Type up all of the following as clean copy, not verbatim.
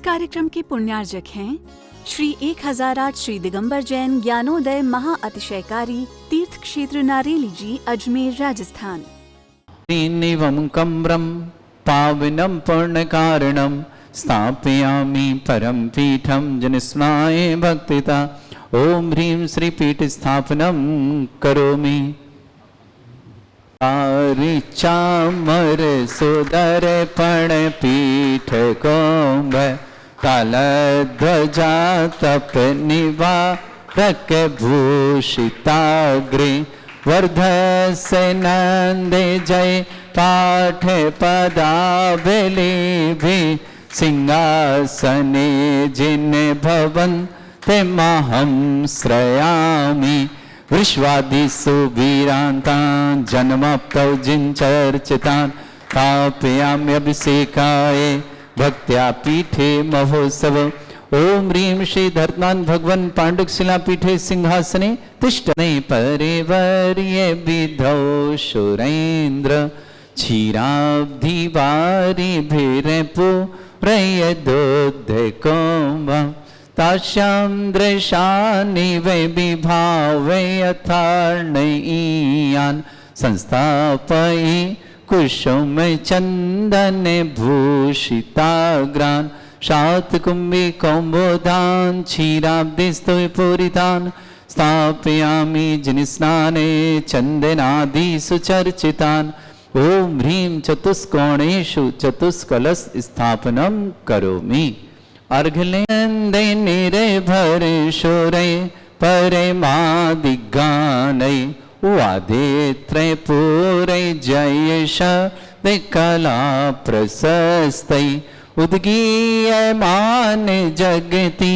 कार्यक्रम के पुण्यार्जक हैं श्री 1008 श्री दिगंबर जैन ज्ञानोदय महा अतिशयकारी तीर्थ क्षेत्र नारेली जी, अजमेर, राजस्थान। निवं कम्रं पावनं पुण्यकारणं स्थापयामि परम पीठं जनस्मराय भक्तिता। ओम ह्रीं श्री पीठ स्थापनं करोमि। चामर सुदर पण पीठ कोम्भ तालध्वजा तप निवारक भूषिताग्रे वर्धस्य नंदे जय पाठ पदावली सिंहासने जिन भवन ते महं श्रयामि। विश्वादिषु वीरान्तान् जन्मप्तौ जिनचर्चितान् स्थापयाम्यभिषेकाय भक्त्या पीठे महोत्सव। ओम ह्रीं श्री धर्तान् भगवन् पाण्डुकशिला पीठे सिंहासने तिष्ठने परिवर्य विधौ सुरेन्द्र क्षीराब्धिवारिभिर्पूरयदोद्धकोम्भं तास्यां दृशानि वै विभावै यथार्णयीयान् संस्थापयि कुसुम चंदन भूषिताग्रान् शातकुम्भी कौम्बोधान् क्षीराब्धिस्तुविपूरितान् स्थापयामि जिनस्नाने चंदनादि सुचर्चितान्। ओम ह्रीं चतुष्कोणेषु चतुष्कलश स्थापनं करोमि। अर्घ्यलेन्दे निर्भर शोरे परमादिगानै वादित्रे पूरे जयश विकला प्रशस्तै उद्गीयमान जगति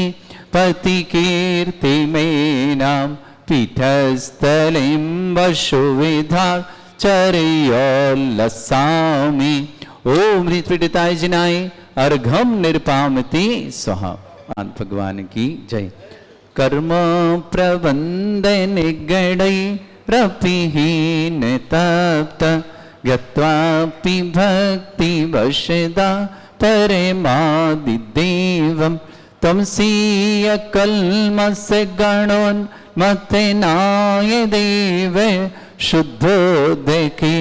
पति कीर्ति मेनां पीठस्थलिं वसुविधा चर्योल्लसामि। ओम हृत्पीडिताय जिनाय अर्घम निरपामति स्वाहा। भगवान की जय। कर्म प्रबंध निगड़ै रपिहीन तप्त गत्वापि भक्ति वशदा परमादिदेवं तमसीय कल्मस गणोन्मत्तेनाय देव शुद्धोदके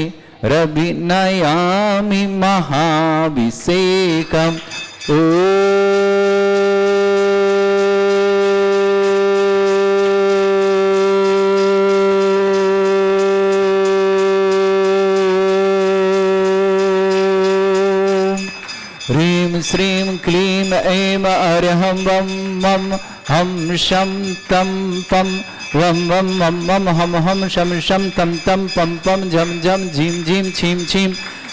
रविनयामि महाभिषेकम्। ह्रीं श्रीं क्लीं ऐं अर्हं वं मं हं शं तं पं वं वं मं मं हं हं शं शं तं तं पं पं झं झं झीं झीं छीं छीं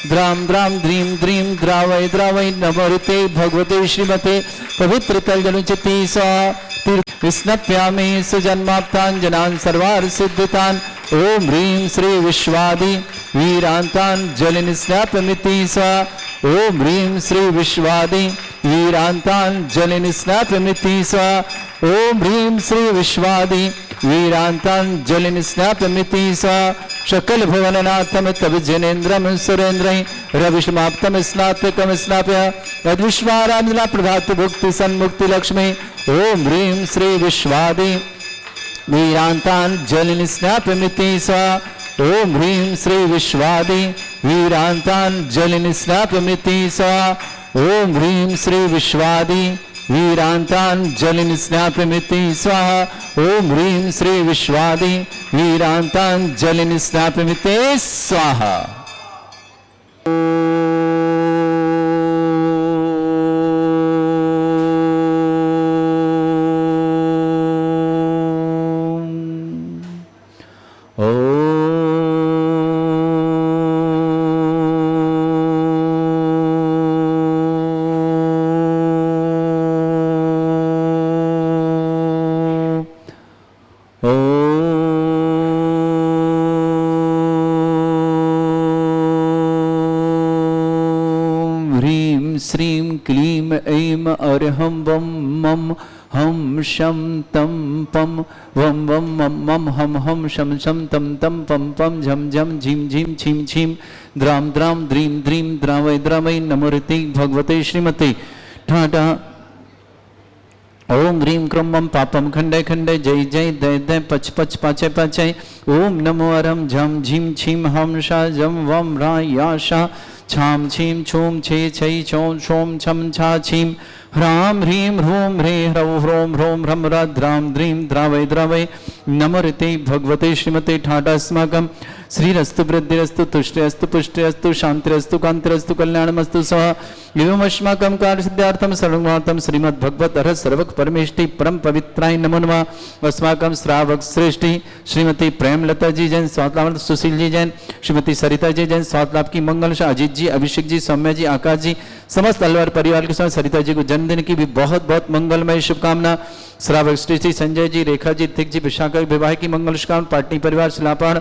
द्रां द्रां द्रीं द्रीं द्रावै द्रावै नमोते भगवते श्रीमते पवित्र तलजनुचिति स्वाहा। स्नप्यामि सुजन्माप्तान् जनान् सर्वार्थ सिद्धितान्। ओम ह्रीं श्री विश्वादि वीरान्तान् जलिन स्नापमिति स्वाहा। ओम ह्रीं श्री विश्वादि वीरान्तान् जलिन स्नापमिति स्वाहा। ओम ह्रीं श्री विश्वादि वीरान्तान् जलिन स्नापमिति स्वाहा। सकल भुवननाथं तव जनेन्द्रं सुरेन्द्रं रविशमाप्तं स्नातकं स्नाप्य यद्विश्वाराधना प्रधातु भुक्ति सन्मुक्ति लक्ष्मी। ओम ह्रीं श्री विश्वादि वीरान्तान् जलिन स्नापमिति स्वाहा। ओम ह्रीं श्री विश्वादि वीरान्तान् जलिन स्नापमिति स्वाहा। ओम ह्रीं श्री विश्वादि वीरान्तान् जलिन स्नापमिति स्वाहा। ओम ह्रीं श्री विश्वादि वीरान्तान् जलिन स्नापमिति स्वाहा। श्रीं क्लीं ऐं अर्हं वं मं हं शं तं पं वं वं मं मं हं हं शं शं तं तं पं पं झं झं झीं झीं छीं छीं द्रां द्रां द्रीं द्रीं द्रावै द्रावै नमोते भगवते श्रीमते ठाटा ओम ह्रीं क्रों मम पापम खंडे खंडे जय जय दय दय पच पच पाचे पाचे ओम नमो अरम झम झीम छीम हम शा जम वम रा या शा छाम छीम छूम छे छै छौं छौम छम छा छीम ह्रां ह्रीं ह्रूं ह्रे ह्रौं ह्रौं ह्रौं ह्रं द्रां द्रीं द्रावय द्रावय नमोते भगवते श्रीमते ठाटास्माकं श्रीरस्तु वृद्धिरस्तु तुष्टिरस्तु पुष्टिरस्तु शांतिरस्तु कांतिरस्तु कल्याणमस्तु सः एवमस्माकं कार्यसिद्ध्यार्थं सर्वमातं श्रीमद्भगवत अर्ह सर्वक परमेष्टि परम पवित्राय नमो नमः। अस्माकं श्रावक श्रेष्ठी श्रीमती प्रेमलता जी जैन, स्वातलाभ सुशील जी जैन, श्रीमती सरिता जी जैन, स्वातलाभ की मंगल, अजीत जी, अभिषेक जी, सौम्या जी, आकाश जी, समस्त अलवर परिवार के साथ सरिता जी को जन्मदिन की भी बहुत बहुत मंगलमय शुभकामना। श्रावक श्रेष्ठी संजय जी, रेखा जी, तिक जी, विशाखा विवाह की मंगल शुभकामना। पाटनी परिवार शिलापहाड़,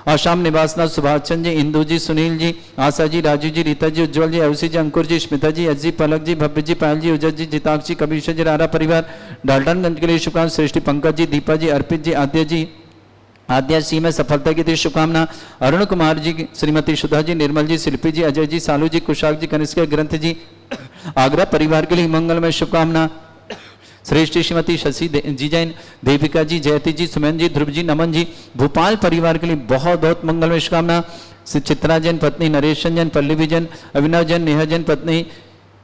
आशाम निवासना, सुभाष चंद जी, इंदू जी, सुनील जी, आशा जी, राजू जी, रीता जी, उज्जवल जी, अवसी जी, अंकुर जी, स्मिता जी, अजी, पलक जी, भव्य जी, पायल जी, उजत जी, जिताक्ष जी, कबीर जी, रारा परिवार डाल्टनगंज के लिए शुभकामना। श्रेष्ठी पंकज जी, दीपा जी, अर्पित जी, आद्य जी, आद्या सी में सफलता की थी शुभकामना। अरुण कुमार जी, श्रीमती सुधा जी, निर्मल जी, शिल्पी जी, अजय जी, सालू जी, कुशाक जी, कनिष्क ग्रंथ जी, आगरा परिवार के लिए मंगलमय शुभकामना। श्रेष्ठ श्रीमती शशि जी जैन, देविका जी, जयती जी, सुमन जी, ध्रुव जी, नमन जी, भोपाल परिवार के लिए बहुत बहुत मंगलमय शुभकामना। चित्रा जैन पत्नी नरेश जैन, पल्लवी जैन, अविनाश जैन, नेहा जैन पत्नी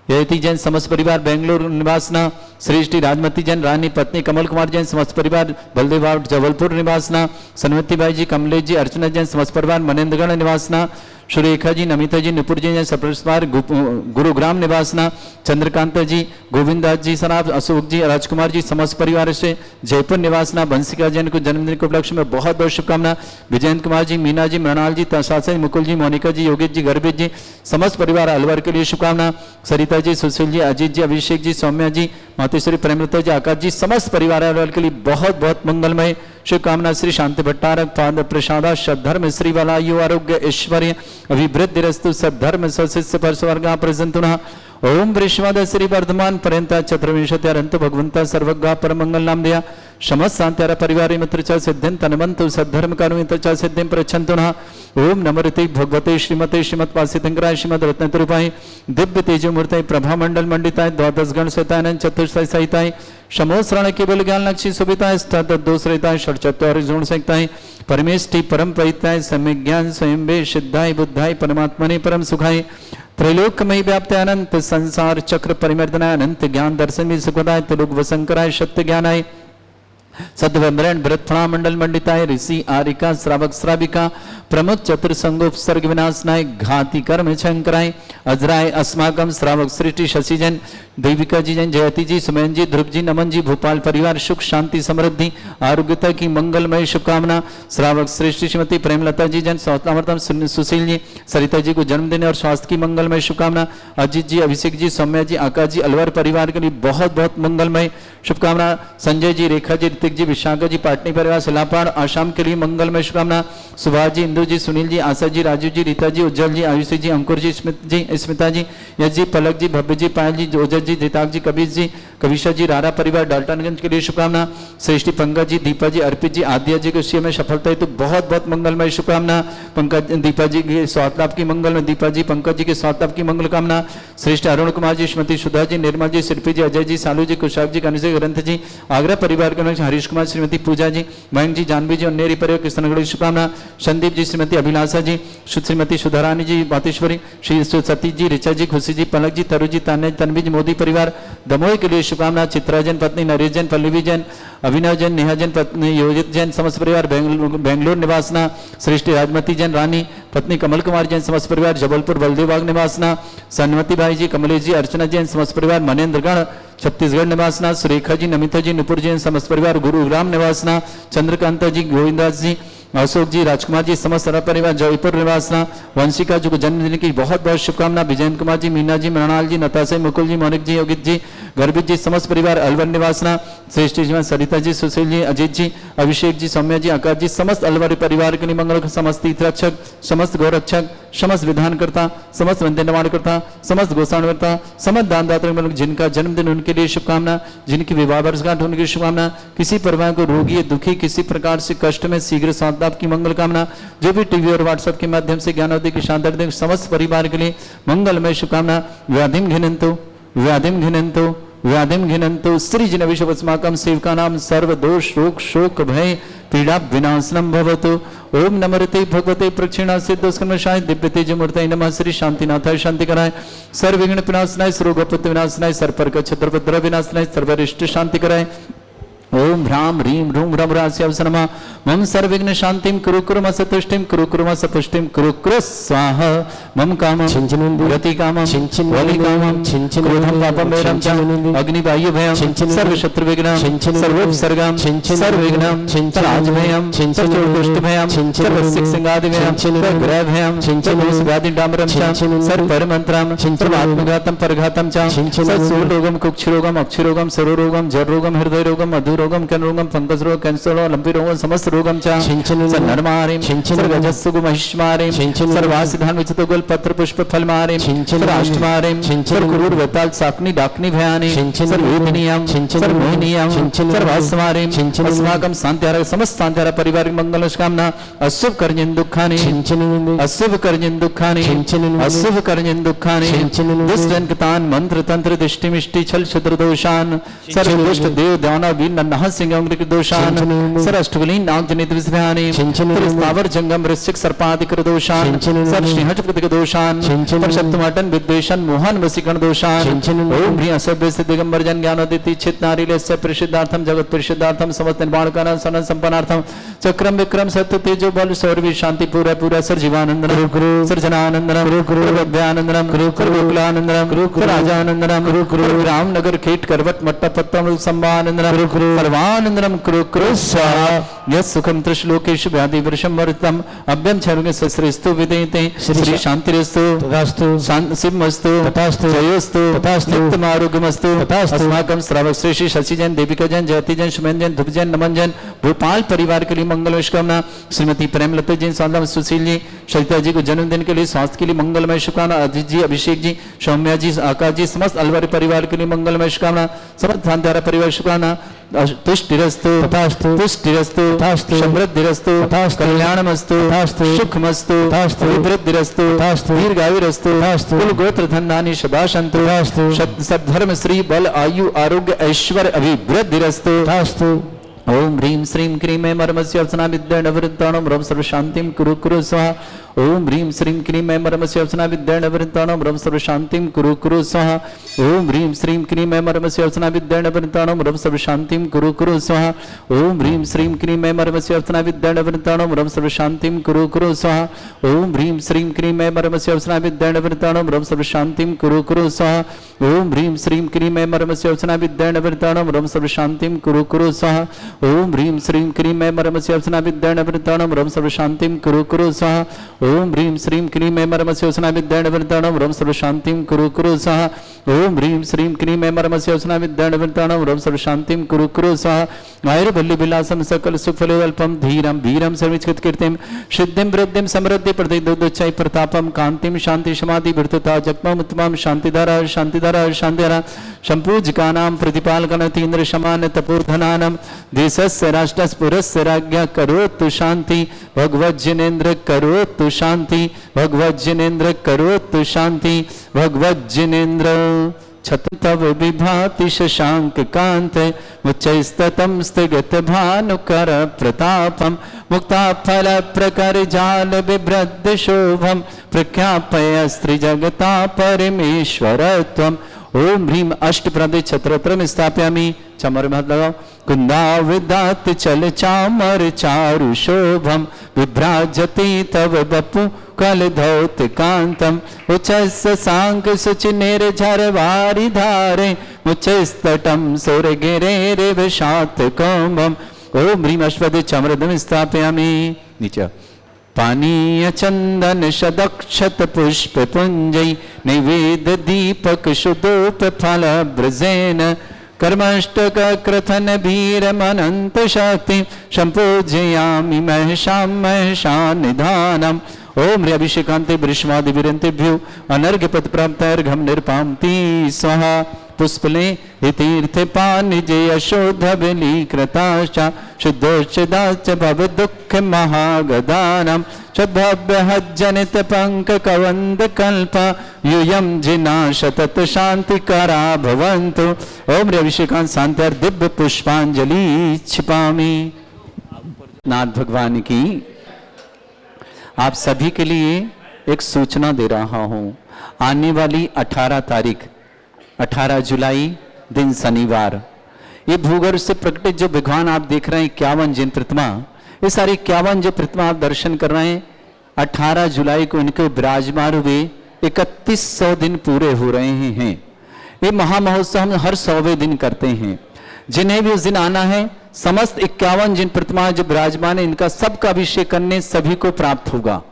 यति जैन, समस्त परिवार बेंगलुरु निवासना। श्रेष्ठी राजमती जैन, रानी पत्नी कमल कुमार जैन, समस्त परिवार बलदेव जबलपुर निवासना। सनवती बाई जी, कमलेश जी, अर्चना जैन, समस्त परिवार मनेन्द्रगढ़ निवासना। सुरेखा जी, नमिता जी, निपुर जी जैन, सपरिवार गुरुग्राम निवासना। चंद्रकांत जी, गोविंदास जी सराफ, अशोक जी, राजकुमार जी, समस्त परिवार से जयपुर निवासना। बंसिका जैन को जन्मदिन के उपलक्ष्य में बहुत बहुत शुभकामना। विजयंत कुमार जी, मीना जी, मृणाल जी, तसासे मुकुल जी, मोनिका जी, योगेश जी, गर्भित जी, समस्त परिवार अलवर के लिए शुभकामना। सरिता जी, सुशील जी, अजीत जी, अभिषेक जी, सौम्या जी, मातेश्वरी प्रेमलता जी, आकाश जी, समस्त परिवार अलवर के लिए बहुत बहुत मंगलमय शुभकामना। श्री शांति भट्टारक पाद प्रसादा सद्धर्म श्री वलायु आरोग्य ऐश्वर्य अभिवृद्धिरस्तु सद्धर्म सशिष्य परस्वर्गा प्रसंतुना। ओम वृषवाद श्री वर्धमान पर्यंत चतुर्विंशत्यरंत भगवंता सर्वज्ञा परमंगल नाम दिया समस्त शांत्यारा परिवार मित्र च सिद्धिं तनवंतु सद्धर्म कर्मित च सिद्धिं प्रच्छन्तुना। ओम नमोते भगवते श्रीमते श्रीमत्पासितंकराय श्रीमद रत्नतरूपाय दिव्य तेजोमूर्तये प्रभा मंडल मंडिताय द्वादश गण सहिताय चतुर्थ सहिताय समोश्रण केवल ज्ञान लक्ष्मी सुविताय स्तात दोष रहिताय षट्चत्वारि गुण सहिताय परमेष्टि परम पवित्राय सम्यक ज्ञान स्वयं वे सिद्धाय बुद्धाय परमात्मने परम सुखाय त्रैलोक्यमयी व्याप्त अनंत संसार चक्र परिमर्दनाय अनंत ज्ञान दर्शन में सुखदाय त्रिलोक वसंकराय सत्य ज्ञानाय सद्वमरण भरतफणा मंडल मंडिताय ऋषि आरिका श्रावक श्राविका प्रमुख चतुर्संगोपसर्ग विनाशनाय घाति कर्म शंकराय अजराय अस्माकम श्रावक सृष्टि शशि जैन, देविका जी जैन, जयती जी, सुमैन जी, ध्रुव जी, नमन जी, भोपाल परिवार सुख शांति समृद्धि आरोग्यता की मंगलमय शुभकामना। श्रावक सृष्टि श्रीमती प्रेमलता जी जैन, सौतलामर्तम सुशील जी, सरिता जी को जन्मदिन और स्वास्थ्य की मंगलमय शुभकामना। अजीत जी, अभिषेक जी, सौम्या जी, आकाश जी, अलवर परिवार के लिए बहुत बहुत मंगलमय शुभकामना। संजय जी, रेखा जी, ऋतिक जी, विशाखा जी, पाटनी परिवार सिलापाड़ आसाम के लिए मंगलमय शुभकामना। सुभाष जी, इंदु जी, सुनील जी, आशा जी, राजू जी, रीता जी, उज्जवल जी, आयुषी जी, अंकुर जी, स्मिता जी, यश जी, पलक जी, भव्य जी, पायल जी, ओजत जी, जिताक जी, कबीर जी, कविशा जी, रारा परिवार डाल्टनगंज के लिए शुभकामना। श्रेष्ठी पंकज जी, दीपा जी, अर्पित जी, आद्या जी को विषय में सफलता है तो बहुत बहुत मंगलमय शुभकामना। पंकज दीपा जी के स्वास्थ्य लाभ की मंगल में दीपा जी पंकज जी के स्वास्थ्य लाभ की मंगल कामना। श्रेष्ठ अरुण कुमार जी, श्रीमती सुधा जी, निर्मल जी, शिल्पी जी, अजय जी, सालू जी, कुशाक जी, कनिष्क ग्रंथ जी, आगरा परिवार के हरीश कुमार, श्रीमती पूजा जी, मयंक जी, जानवी जी और नेरी परिवार कृष्णगढ़ शुभकामना। संदीप जी, श्रीमती अभिलाषा जी, श्रीमती सुधारानी जी, बातेश्वरी, श्री सतीश जी, ऋचा जी, खुशी जी, पलक जी, तरु जी, तन्वी जी, मोदी परिवार दमोह के लिए शुभकामना। चित्रा जैन पत्नी नरेश जैन, पल्लवी जैन, अभिनव जैन, नेहा जैन पत्नी योजित जैन, समस्त परिवार बेंगलुरु निवासना। श्रेष्ठी राजमती जैन, रानी पत्नी कमल कुमार जैन, समस्त परिवार जबलपुर बलदेवबाग निवासना। सन्मति बाई जी, कमलेश जी, अर्चना जैन, समस्त परिवार मनेन्द्रगढ़ छत्तीसगढ़ निवासना। सुरेखा जी, नमिता जी, नुपुर जैन, समस्त परिवार गुरुग्राम निवासना। चंद्रकांत जी, गोविंदास जी, अशोक जी, राजकुमार जी, समस्त परिवार जयपुर निवासना। वंशिका जी को जन्मदिन की बहुत बहुत शुभकामना। विजयंत कुमार जी, मीना जी, मृणाल जी, नताशा मुकुल जी, मोनिक जी, योगित जी, गर्भित जी, समस्त परिवार अलवर निवासना। श्रेष्ठ जी, सरिता जी, सुशील जी, अजीत जी, अभिषेक जी, सौम्या जी, आकाश जी, समस्त अलवर परिवार के लिए मंगल, समस्त तीर्थरक्षक, समस्त गौरक्षक, समस्त विधानकर्ता, समस्त वंदे निर्माणकर्ता, समस्त गोसाणकर्ता, समस्त दानदाता जिनका जन्मदिन उनके लिए शुभकामना। जिनकी विवाह वर्षगांठ उनकी शुभकामना। किसी परिवार को रोगी दुखी किसी प्रकार से कष्ट में शीघ्र साध्याप की मंगल कामना। जो भी टीवी और व्हाट्सएप के माध्यम से ज्ञानोदय की शांति समस्त परिवार के लिए मंगलमय शुभकामना। व्याधिम घिनंतु व्याधिम घिनंतु व्याधिं घिनन्तु सृजनविषवस्माकं सेवकानां सर्वदोष रोग शोक भय पीड़ा विनाशनम भवतु। ओम नमरते भगवते प्रक्षिणा सिद्धस्कर्मशाय दिव्य तेज मूर्तये नमः। श्री शांतिनाथाय शांति कराय सर्वविघ्न विनाशनाय सर्वगोपत्य विनाशनाय सर्वपर्क छत्रपद्र विनाशनाय सर्वरिष्ट शांति कराय। ओम ह्रां ह्रीं ह्रूं ह्रं ह्रास्यावसनमा मम सर्वविघ्न शांतिं कुरु कुरु मसतुष्टिं कुरु कुरु मसपुष्टिं कुरु कुरु स्वाहा। मम कामं गति कामं वलि कामं क्रोधं पापं वैरं च अग्निबाह्य भयं सर्वशत्रु विघ्नं सर्वोपसर्गं सर्वविघ्नं राजभयं सर्वदुष्ट भयं सर्वसिक सिंगादि भयं सर्वग्रह भयं सर्वोषगादि डामरं च सर्वपरमन्त्रं सर्वात्मघातं परघातं च सर्वरोगं कुक्षरोगं अक्षरोगं सरोरोगं जररोगं हृदय रोगं मधुरोगम कैनरोगम फंगस रोग कैंसर रोग लंपी रोग समस्त रोगम च नरमारिम सर्वजस्सुगु महिष्मारिम सर्वासिधान विचितोगल पत्र पुष्प फल मारिम सर्वाष्टमारिम सर्वक्रूर वेताल साकनी डाकनी भयानी सर्ववेदनीयम सर्वमोहनीयम सर्वास्मारिम अस्माकं शांतिहारक समस्त शांतिहारक पारिवारिक मंगल कामना अशुभ कर्जन दुखानि अशुभ कर्जन दुखानि अशुभ कर्जन दुखानि दुष्टन कृतान मंत्र तंत्र दृष्टि मिष्टि छल छद्र दोषान सर्व दुष्ट देव दानव नन्हा सिंह दोषान सरअष्टकुलीन नाग जनित विषयानि स्थावर जंगम ऋषिक सर्पादिक दोषान सर्वश्रीहट दोषान परशब्दमटन विद्वेषण मोहन वसीकरण दोषान ओम ह्रीं असभ्य से दिगंबर जन ज्ञानोदिति चित नारीलस्य परिशुद्धार्थम जगत परिशुद्धार्थम समस्त निर्माण कारण सनन संपन्नार्थम चक्रम विक्रम सत्य तेजो बल सौरवी शांति पूरा पूरा सर जीवानंदनम सर्जनानंदनम विद्यानंदनम गोकुलानंदनम राजानंदनम रामनगर खेट करवट मट्टा पत्तम संभानंदनम सर्वानंदनम कुरु कुरु स्वाहा। यस् सुखम त्रिश्लोकेषु व्याधि वृषम वर्तम अभ्यम छरुगे सस्रेस्तु विदेते श्री शांतिरेस्तु तथास्तु शिवमस्तु तथास्तु जयोस्तु तथास्तु नित्यम आरोग्यमस्तु तथास्तु। अस्माकं श्रावक श्री श्री शशिजन देविका जन जयति जन सुमन जन धुप जन नमन जन भोपाल परिवार के लिए मंगल शुभकामना। श्रीमती प्रेमलता जी साधना सुशील जी सरिता जी को जन्मदिन के लिए स्वास्थ्य के लिए मंगलमय शुभकामना। अजीत जी अभिषेक जी सौम्या जी आकाश जी समस्त अलवारी परिवार के लिए मंगलमय शुभकामना। समस्त धानधारा परिवार शुभकामना। तुष्टिरस्तु तथास्तु तुष्टिरस्तु तथास्तु समृद्धिरस्तु तथास्तु कल्याणमस्तु तथास्तु सुखमस्तु तथास्तु वृद्धिरस्तु तथास्तु दीर्घायुरस्तु तथास्तु कुल गोत्र धनानि शभाशन्तु तथास्तु सद्धर्म श्री बल आयु आरोग्य ऐश्वर्य अभिवृद्धिरस्तु तथास्तु। ओम ह्रीं श्रीं क्रीं ऐं मर्मस्य अर्चना विद्या नवृत्ताणं रम सर्व शांतिं कुरु कुरु स्वाहा। ओम ह्रीं श्रीं क्रीं ऐं मर्मस्य अर्चना विद्या नवृत्ताणं रम सर्व शांतिं कुरु कुरु स्वाहा। ओम ह्रीं श्रीं क्रीं ऐं मर्मस्य अर्चना विद्या नवृत्ताणं रम सर्व शांतिं कुरु कुरु स्वाहा। ओम ह्रीं श्रीं क्रीं ऐं मर्मस्य अर्चना विद्या नवृत्ताणं रम सर्व शांतिं कुरु कुरु स्वाहा। ओम ह्रीं श्रीं क्रीं ऐं मर्मस्य अर्चना विद्या नवृत्ताणं रम सर्व शांतिं कुरु कुरु स्वाहा। ओम ह्रीं श्रीं क्रीं ऐं मर्मस्य अर्चना विद्या नवृत्ताणं रम सर्व शांतिं कुरु कुरु स्वाहा। ओम ह्रीं श्रीं क्रीं ऐं मर्मस्य अर्चना विद्या नवृत्ताणं रम सर्व शांतिं कुरु कुरु स्वाहा। ओम ह्रीं श्रीं क्रीं ऐं मर्मस्य अर्चना विद्या नवृत्ताणं रम सर्व शांतिं कुरु कुरु स्वाहा। ओम ह्रीं श्रीं क्रीं ऐं मर्मस्य अर्चना विद्या नवृत्ताणं रम सर्व शांतिं कुरु कुरु स्वाहा। आयुर्बल्य विलासं सकल सुखफलोल्पं धीरं वीरं सर्वचित् कीर्तिं सिद्धिं वृद्धिं समृद्धि प्रतिदोच्चै प्रतापं कांतिं शांति समाधि वृत्तता जगमं उत्तमं शांतिधारा शांतिधारा शांतिधारा संपूज्यकानां प्रतिपालकनतीन्द्र समान तपोधनानां देशस्य राष्ट्रस्य पुरस्य राज्ञा करोतु शांति भगवज्जनेन्द्र करोतु शांति भगवज्जनेन्द्र करोतु शांति भगवज्जनेन्द्र छतव विभाति शशांक कांत मुच्चैस्ततं स्थिगत भानुकर प्रतापम मुक्ता फल प्रकर जाल बिभ्रद शोभम प्रख्यापय स्त्री जगता परमेश्वरत्वम। ओम ह्रीं अष्टप्रदे छत्रत्रम स्थापयामि चमर में हाथ लगाओ। कुंदावृदात चल चामर चारु शोभम विभ्राजति तव बपु कल धौत कांतम उच्चस सांक सुचिनेर झरवारी धारे मुच्चस्तटम सुर गिरे रे विषात कोमम। ओम ह्रीं अष्टप्रदे चमरदम स्थापयामि नीचे पानीय चंदन शदक्षत पुष्प पुंजय नैवेद दीपक शुद्धोप फल ब्रजेन कर्मष्टक क्रथन भीरमनंत शक्ति संपूजयामि महषां महषानिधानम। ओम ह्रीं अभिषेकान्ते वृष्मादि विरन्तेभ्यो अनर्घ्यपद प्राप्तार्घ्यं निर्पान्ति स्वाहा। पुष्पले हि तीर्थे पानिजे यशोधबली कृताश्च शुद्धोच्चदाश्च भव दुःख महागदानम् शुद्धभ्यहज्जनित पंक कवंद कल्प यूयम जिना शतत शांति करा भवन्तु। ओम अभिषेकांत शांतर दिव्य पुष्पांजलि छिपामी। नाथ भगवान की आप सभी के लिए एक सूचना दे रहा हूं। आने वाली 18 तारीख 18 जुलाई दिन शनिवार, ये भूगर्भ से प्रकटित जो भगवान आप देख रहे हैं 51 जिन प्रतिमा, ये सारी 51 जो प्रतिमा आप दर्शन कर रहे हैं 18 जुलाई को इनके विराजमान हुए 3100 दिन पूरे हो रहे हैं। ये महामहोत्सव हम हर 100वें दिन करते हैं। जिन्हें भी उस दिन आना है, समस्त 51 जिन प्रतिमा जो विराजमान है इनका सबका अभिषेक करने सभी को प्राप्त होगा।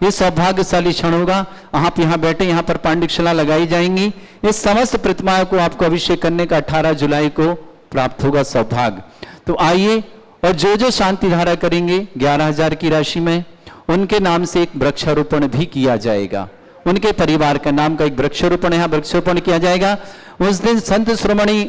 ये सौभाग्यशाली क्षण होगा। आप यहाँ बैठे, यहाँ पर पांडिकशिला लगाई जाएंगी। ये समस्त प्रतिमाओं को आपको अभिषेक करने का 18 जुलाई को प्राप्त होगा सौभाग्य। तो आइए, और जो जो शांति धारा करेंगे 11,000 की राशि में, उनके नाम से एक वृक्षारोपण भी किया जाएगा। उनके परिवार का नाम का एक वृक्षारोपण यहाँ वृक्षारोपण किया जाएगा। उस दिन संत श्रोमणी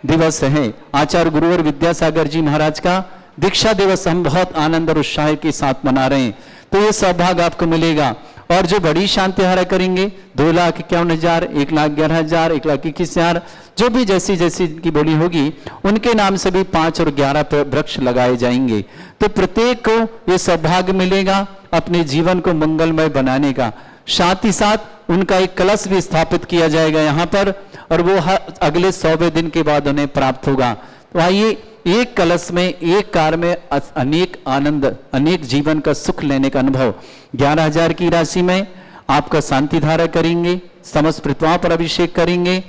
दिवस है। आचार्य गुरुवर विद्यासागर जी महाराज का दीक्षा दिवस हम बहुत आनंद और उत्साह के साथ मना रहे हैं। तो ये सौभाग्य आपको मिलेगा। और जो बड़ी शांति धारा करेंगे 2,51,000, 1,11,000, 1,21,000, जो भी जैसी जैसी की बोली होगी उनके नाम से भी 5 और 11 वृक्ष लगाए जाएंगे। तो प्रत्येक को ये सौभाग्य मिलेगा अपने जीवन को मंगलमय बनाने का। साथ ही साथ उनका एक कलश भी स्थापित किया जाएगा यहाँ पर, और वो अगले 100वें दिन के बाद उन्हें प्राप्त होगा। तो आइए, एक कलश में, एक कार में अनेक आनंद, अनेक जीवन का सुख लेने का अनुभव। 11,000 की राशि में आपका शांति धारा करेंगे, समस्त प्रतिमाओं पर अभिषेक करेंगे,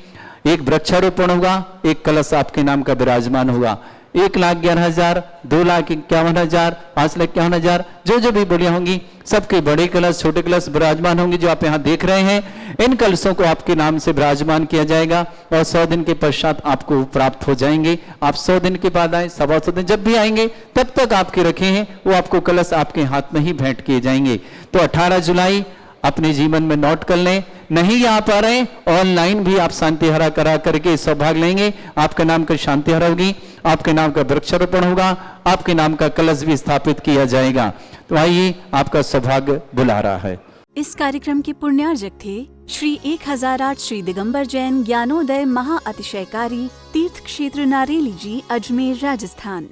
एक वृक्षारोपण होगा, एक कलश आपके नाम का विराजमान होगा। 1,11,000, 2,51,000, 5,51,000, जो जो भी बोलियां होंगी सबके बड़े कलश छोटे कलश विराजमान होंगे। जो आप यहाँ देख रहे हैं इन कलशों को आपके नाम से विराजमान किया जाएगा और 100 दिन के पश्चात आपको प्राप्त हो जाएंगे। आप 100 दिन के बाद आए, 125 दिन जब भी आएंगे तब तक आपके रखे हैं वो आपको कलश आपके हाथ में ही भेंट किए जाएंगे। तो 18 जुलाई अपने जीवन में नोट कर लें। नहीं आ पा रहे, ऑनलाइन भी आप शांति हरा करा करके सौभाग्य लेंगे। आपके नाम का शांति हरा होगी, आपके नाम का वृक्षारोपण होगा, आपके नाम का कलश भी स्थापित किया जाएगा। तो आइए, आपका सौभाग्य बुला रहा है। इस कार्यक्रम के पुण्यार्जक थे श्री 1008 श्री दिगंबर जैन ज्ञानोदय महाअतिशयकारी तीर्थ क्षेत्र नारेली जी, अजमेर, राजस्थान।